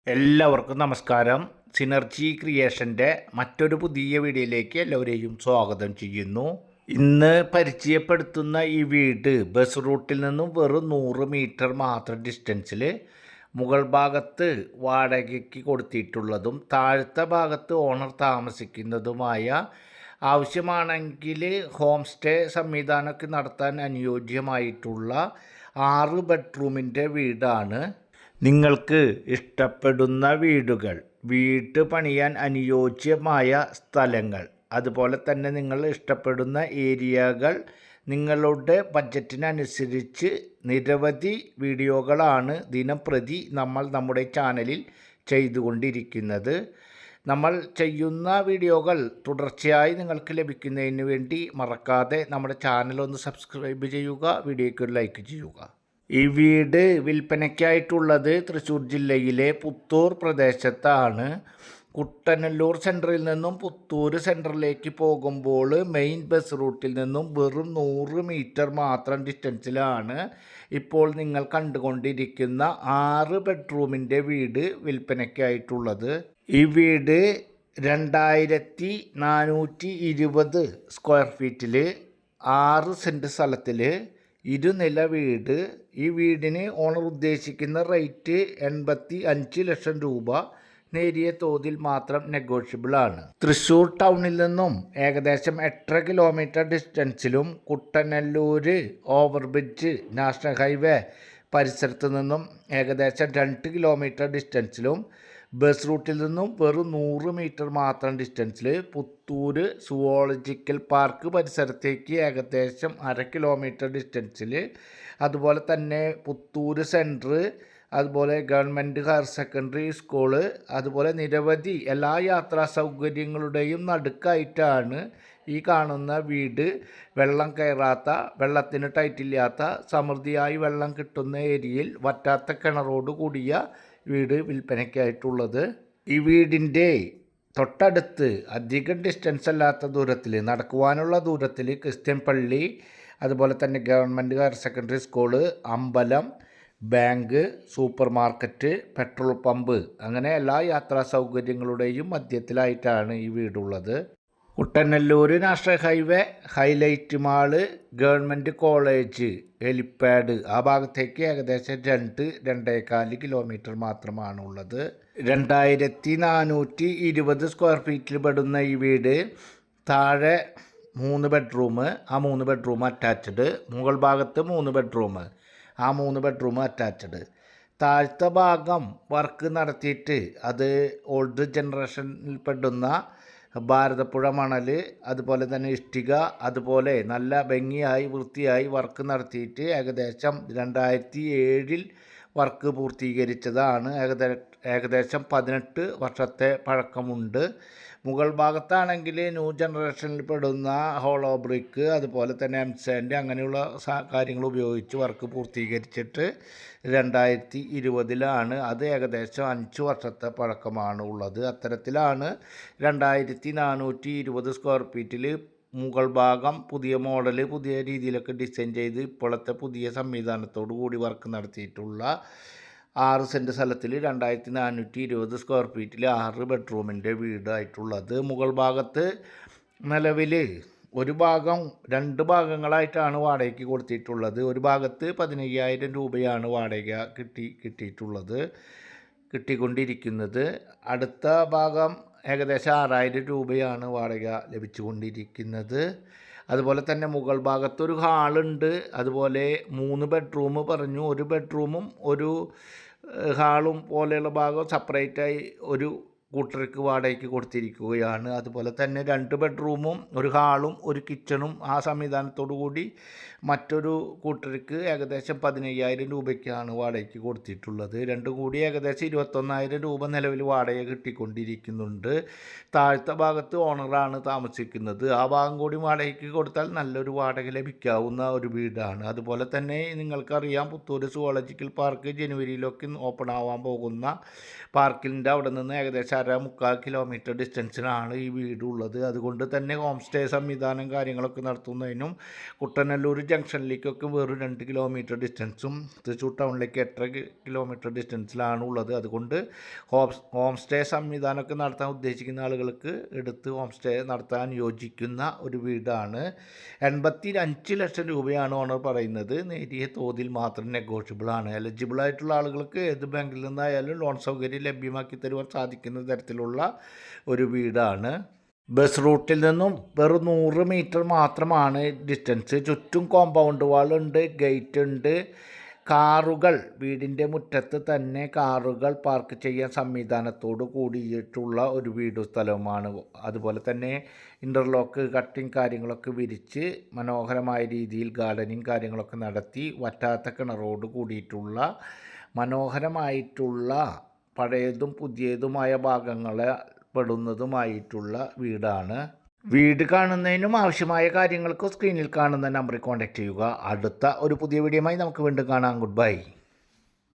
എല്ലാവർക്കും നമസ്കാരം. സിനർജി ക്രിയേഷൻ്റെ മറ്റൊരു പുതിയ വീഡിയോയിലേക്ക് എല്ലാവരെയും സ്വാഗതം ചെയ്യുന്നു. ഇന്ന് പരിചയപ്പെടുത്തുന്ന ഈ വീട് ബസ് റൂട്ടിൽ നിന്നും വെറും 100 മീറ്റർ മാത്രം ഡിസ്റ്റൻസിൽ മുകൾ ഭാഗത്ത് വാടകയ്ക്ക് കൊടുത്തിട്ടുള്ളതും താഴത്തെ ഭാഗത്ത് ഓണർ താമസിക്കുന്നതുമായ ആവശ്യമാണെങ്കിൽ ഹോം സ്റ്റേ സംവിധാനമൊക്കെ നടത്താൻ അനുയോജ്യമായിട്ടുള്ള 6 ബെഡ്റൂമിൻ്റെ വീടാണ്. നിങ്ങൾക്ക് ഇഷ്ടപ്പെടുന്ന വീടുകൾ, വീട് പണിയാൻ അനുയോജ്യമായ സ്ഥലങ്ങൾ, അതുപോലെ തന്നെ നിങ്ങൾ ഇഷ്ടപ്പെടുന്ന ഏരിയകൾ, നിങ്ങളുടെ ബഡ്ജറ്റിനനുസരിച്ച് നിരവധി വീഡിയോകളാണ് ദിനംപ്രതി നമ്മൾ നമ്മുടെ ചാനലിൽ ചെയ്തുകൊണ്ടിരിക്കുന്നത്. നമ്മൾ ചെയ്യുന്ന വീഡിയോകൾ തുടർച്ചയായി നിങ്ങൾക്ക് ലഭിക്കുന്നതിന് വേണ്ടി മറക്കാതെ നമ്മുടെ ചാനൽ ഒന്ന് സബ്സ്ക്രൈബ് ചെയ്യുക, വീഡിയോയ്ക്ക് ഒരു ലൈക്ക് ചെയ്യുക. ഈ വീട് വിൽപ്പനയ്ക്കായിട്ടുള്ളത് തൃശ്ശൂർ ജില്ലയിലെ പുത്തൂർ പ്രദേശത്താണ്. കുട്ടനല്ലൂർ സെൻറ്ററിൽ നിന്നും പുത്തൂർ സെൻറ്ററിലേക്ക് പോകുമ്പോൾ മെയിൻ ബസ് റൂട്ടിൽ നിന്നും വെറും 100 മീറ്റർ മാത്രം ഡിസ്റ്റൻസിലാണ് ഇപ്പോൾ നിങ്ങൾ കണ്ടുകൊണ്ടിരിക്കുന്ന 6 ബെഡ്റൂമിൻ്റെ വീട് വിൽപ്പനയ്ക്കായിട്ടുള്ളത്. ഈ വീട് 2420 സ്ക്വയർ ഫീറ്റിൽ 6 സെൻറ്റ് സ്ഥലത്തിൽ ഇരുനില വീട്. ഈ വീടിന് ഓണർ ഉദ്ദേശിക്കുന്ന റേറ്റ് 85 ലക്ഷം രൂപ. നേരിയ തോതിൽ മാത്രം നെഗോഷ്യബിൾ ആണ്. തൃശ്ശൂർ ടൗണിൽ നിന്നും ഏകദേശം 8.5 കിലോമീറ്റർ ഡിസ്റ്റൻസിലും കുട്ടനല്ലൂർ ഓവർബ്രിഡ്ജ് നാഷണൽ ഹൈവേ പരിസരത്ത് നിന്നും ഏകദേശം 2 കിലോമീറ്റർ ഡിസ്റ്റൻസിലും ബസ് റൂട്ടിൽ നിന്നും വെറും 100 മീറ്റർ മാത്രം ഡിസ്റ്റൻസിൽ പുത്തൂർ സുവോളജിക്കൽ പാർക്ക് പരിസരത്തേക്ക് ഏകദേശം 1/2 കിലോമീറ്റർ ഡിസ്റ്റൻസിൽ, അതുപോലെ തന്നെ പുത്തൂർ സെൻറ്റർ, അതുപോലെ ഗവൺമെൻറ് ഹയർ സെക്കൻഡറി സ്കൂള്, അതുപോലെ നിരവധി എല്ലാ യാത്രാ സൗകര്യങ്ങളുടെയും നടുക്കായിട്ടാണ് ഈ കാണുന്ന വീട്. വെള്ളം കയറാത്ത, വെള്ളത്തിന് ടൈറ്റില്ലാത്ത, സമൃദ്ധിയായി വെള്ളം കിട്ടുന്ന ഏരിയയിൽ വറ്റാത്ത കിണറോട് കൂടിയ വീട് വിൽപ്പനയ്ക്കായിട്ടുള്ളത്. ഈ വീടിൻ്റെ തൊട്ടടുത്ത് അധികം ഡിസ്റ്റൻസ് അല്ലാത്ത ദൂരത്തിൽ, നടക്കുവാനുള്ള ദൂരത്തിൽ ക്രിസ്ത്യൻ പള്ളി, അതുപോലെ തന്നെ ഗവൺമെൻറ് ഹയർ സെക്കൻഡറി സ്കൂള്, അമ്പലം, bank, supermarket, petrol pump, അങ്ങനെ എല്ലാ യാത്രാ സൗകര്യങ്ങളുടെയും മധ്യത്തിലായിട്ടാണ് ഈ വീടുള്ളത്. Kuttanellur national highway, Hilite mall, government college, helipad, ആ ഭാഗത്തേക്ക് ഏകദേശം 2-2.25 കിലോമീറ്റർ മാത്രമാണ് ഉള്ളത്. 2420 സ്ക്വയർ ഫീറ്റിൽ പെടുന്ന ഈ വീട് താഴെ 3 ബെഡ്റൂം, ആ 3 ബെഡ്റൂം അറ്റാച്ച്ഡ്. മുകൾ ഭാഗത്ത് 3 ബെഡ്റൂം, ആ 3 ബെഡ്റൂം അറ്റാച്ച്ഡ്. താഴത്തെ ഭാഗം വർക്ക് നടത്തിയിട്ട് അത് ഓൾഡ് ജനറേഷനിൽ പെടുന്ന ഭാരതപ്പുഴ മണൽ, അതുപോലെ തന്നെ ഇഷ്ടിക, അതുപോലെ നല്ല ഭംഗിയായി വൃത്തിയായി വർക്ക് നടത്തിയിട്ട് ഏകദേശം 2007 വർക്ക് പൂർത്തീകരിച്ചതാണ്. ഏകദേശം 18 വർഷത്തെ പഴക്കമുണ്ട്. മുകൾ ഭാഗത്താണെങ്കിൽ ന്യൂ ജനറേഷനിൽ പെടുന്ന ഹോളോ ബ്രിക്ക്, അതുപോലെ തന്നെ എംസാൻഡ്, അങ്ങനെയുള്ള കാര്യങ്ങൾ ഉപയോഗിച്ച് വർക്ക് പൂർത്തീകരിച്ചിട്ട് 2020 അത് ഏകദേശം 5 വർഷത്തെ പഴക്കമാണ് ഉള്ളത്. അത്തരത്തിലാണ് 2420 സ്ക്വയർ ഫീറ്റിൽ മുകൾ ഭാഗം പുതിയ മോഡൽ, പുതിയ രീതിയിലൊക്കെ ഡിസൈൻ ചെയ്ത് ഇപ്പോഴത്തെ പുതിയ സംവിധാനത്തോടു കൂടി വർക്ക് നടത്തിയിട്ടുള്ള 6 സെൻറ്റ് സ്ഥലത്തിൽ 2420 സ്ക്വയർ ഫീറ്റിൽ 6 ബെഡ്റൂമിൻ്റെ വീടായിട്ടുള്ളത്. മുകൾ ഭാഗത്ത് നിലവിൽ ഒരു ഭാഗം 2 ഭാഗങ്ങളായിട്ടാണ് വാടകയ്ക്ക് കൊടുത്തിട്ടുള്ളത്. ഒരു ഭാഗത്ത് 15,000 രൂപയാണ് വാടക കിട്ടിക്കൊണ്ടിരിക്കുന്നത്. അടുത്ത ഭാഗം ഏകദേശം 6,000 രൂപയാണ് വാടക ലഭിച്ചുകൊണ്ടിരിക്കുന്നത്. അതുപോലെ തന്നെ മുകൾ ഭാഗത്തൊരു ഹാളുണ്ട്. അതുപോലെ 3 ബെഡ്റൂം പറഞ്ഞു. ഒരു ബെഡ്റൂമും ഒരു ഹാളും പോലെയുള്ള ഭാഗം സെപ്പറേറ്റായി ഒരു കൂട്ടർക്ക് വാടകയ്ക്ക് കൊടുത്തിരിക്കുകയാണ്. അതുപോലെ തന്നെ 2 ബെഡ്റൂമും ഒരു ഹാളും ഒരു കിച്ചണും ആ സംവിധാനത്തോടു കൂടി മറ്റൊരു കൂട്ടർക്ക് ഏകദേശം 15,000 രൂപയ്ക്കാണ് വാടകയ്ക്ക് കൊടുത്തിട്ടുള്ളത്. രണ്ടും കൂടി ഏകദേശം 21,000 രൂപ നിലവിൽ വാടക കിട്ടിക്കൊണ്ടിരിക്കുന്നുണ്ട്. താഴത്തെ ഭാഗത്ത് ഓണറാണ് താമസിക്കുന്നത്. ആ ഭാഗം കൂടി വാടകയ്ക്ക് കൊടുത്താൽ നല്ലൊരു വാടക ലഭിക്കാവുന്ന ഒരു വീടാണ്. അതുപോലെ തന്നെ നിങ്ങൾക്കറിയാം, പുത്തൂർ സുവോളജിക്കൽ പാർക്ക് ജനുവരിയിലൊക്കെ ഓപ്പൺ ആവാൻ പോകുന്ന പാർക്കിൻ്റെ അവിടെ നിന്ന് ഏകദേശം മുക്കാൽ കിലോമീറ്റർ ഡിസ്റ്റൻസിലാണ് ഈ വീടുള്ളത്. അതുകൊണ്ട് തന്നെ ഹോം സ്റ്റേ സംവിധാനം കാര്യങ്ങളൊക്കെ നടത്തുന്നതിനും കുട്ടനല്ലൂർ ജംഗ്ഷനിലേക്കൊക്കെ വെറും 2 കിലോമീറ്റർ ഡിസ്റ്റൻസും തൃശ്ശൂർ ടൗണിലേക്ക് 8 കിലോമീറ്റർ ഡിസ്റ്റൻസിലാണ് ഉള്ളത്. അതുകൊണ്ട് ഹോം സ്റ്റേ സംവിധാനമൊക്കെ നടത്താൻ ഉദ്ദേശിക്കുന്ന ആളുകൾക്ക് എടുത്ത് ഹോം സ്റ്റേ നടത്താൻ യോജിക്കുന്ന ഒരു വീടാണ്. 85 ലക്ഷം രൂപയാണ് ഓണർ പറയുന്നത്. നേരിയ തോതിൽ മാത്രം നെഗോഷ്യബിളാണ്. എലിജിബിളായിട്ടുള്ള ആളുകൾക്ക് ഏത് ബാങ്കിൽ നിന്നായാലും ലോൺ സൗകര്യം ലഭ്യമാക്കി തരുവാൻ സാധിക്കുന്ന തരത്തിലുള്ള ഒരു വീടാണ്. ബസ് റൂട്ടിൽ നിന്നും വെറും 100 മീറ്റർ മാത്രമാണ് ഡിസ്റ്റൻസ്. ചുറ്റും കോമ്പൗണ്ട് വാളുണ്ട്, ഗേറ്റ് ഉണ്ട്. കാറുകൾ വീടിൻ്റെ മുറ്റത്ത് തന്നെ കാറുകൾ പാർക്ക് ചെയ്യാൻ സംവിധാനത്തോട് കൂടിയിട്ടുള്ള ഒരു വീടും സ്ഥലവുമാണ്. അതുപോലെ തന്നെ ഇൻ്റർലോക്ക് കട്ടിങ് കാര്യങ്ങളൊക്കെ വിരിച്ച് മനോഹരമായ രീതിയിൽ ഗാർഡനിങ് കാര്യങ്ങളൊക്കെ നടത്തി വറ്റാത്ത കിണറോട് കൂടിയിട്ടുള്ള മനോഹരമായിട്ടുള്ള പഴയതും പുതിയതുമായ ഭാഗങ്ങളെ പെടുന്നതുമായിട്ടുള്ള വീടാണ്. വീട് കാണുന്നതിനും ആവശ്യമായ കാര്യങ്ങൾക്ക് സ്ക്രീനിൽ കാണുന്ന നമ്പറിൽ കോൺടാക്റ്റ് ചെയ്യുക. അടുത്ത ഒരു പുതിയ വീഡിയോയുമായി നമുക്ക് വീണ്ടും കാണാം. Good bye.